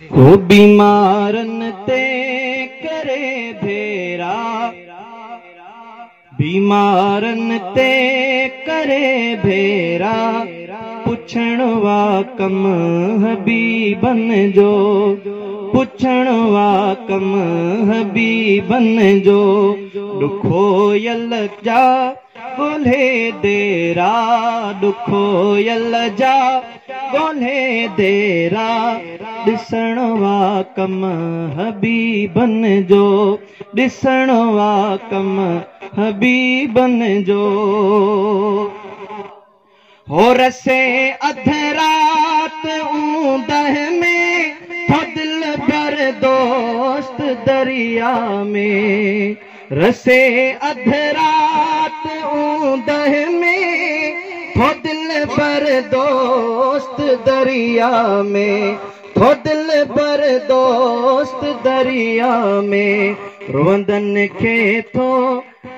हो बीमारन ते करे भेरा, बीमारन ते करे भेरा, पुछण वा कम हबीबन जो, पुछण वा कम हबीबन जो, दुखो यल जा ॻोल्हे देरा, दुखो यल जा ॻोल्हे देरा, ॾिसण वा कम हबीबन जो, ॾिसण वा कम हबीबन जो। हो रसे अध रात ऊंदह में, हो दिल भर दोस्त दरिया में, रसे अध रात ऊंदह में, हो दिल भर दोस्त दरिया में, हो दिल भर दोस्त दरिया में, रोंदन खे थो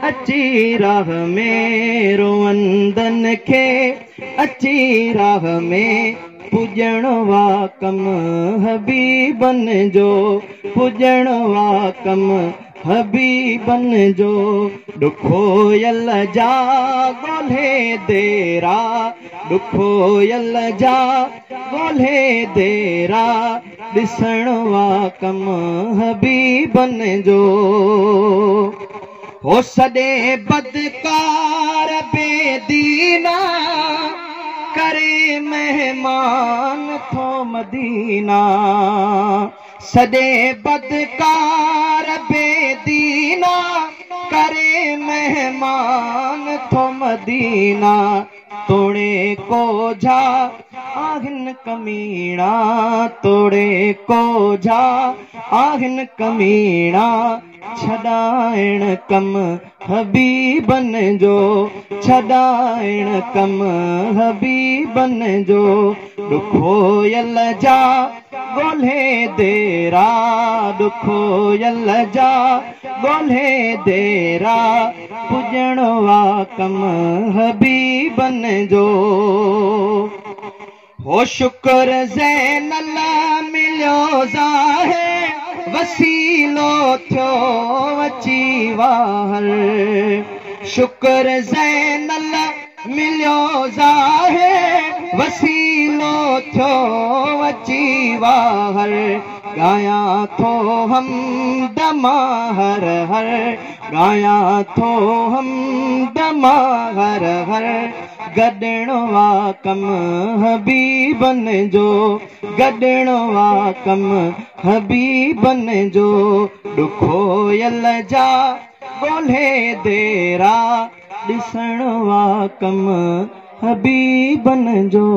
अची राह में, रोंदन खे अची राह में, पुजण वा कम हबीबन जो, पुजण वा कम हबीबन जो, दुखो यल जा ॻोल्हे देरा, दुखो यल जा ॻोल्हे देरा, ॾिसण वा कम हबीबन जो। हो सॾे बदकार बेदीना, करे मेहमान थो मदीना, सॾे बदकार बेदीना, करे मेहमान थो मदीना, तोड़े कोझा आहिन कमीणा, तोड़े कोझा आहिन कमीणा, छॾाइण कम हबीबन जो, छॾाइण कम हबीबन जो, दुखो यल जा ॻोल्हे देरा, दुखो यल जा ॻोल्हे देरा, पुजण वा कम हबीबन जो। हो शुक्र ज़ैनल मिलियो ज़ाहिर, वसीलो थियो अची वाहर, शुक्र ज़ैनल मिलियो ज़ाहिर, वसीलो थियो अची वाहर, गाया थो हम दमा हर हर, गाया थो हम दमा हर हर, गॾण वा कम हबीबन जो, गॾण वा कम हबीबन जो, दुखो यल जा ॻोल्हे देरा, ॾिसण वा कम हबीबन जो।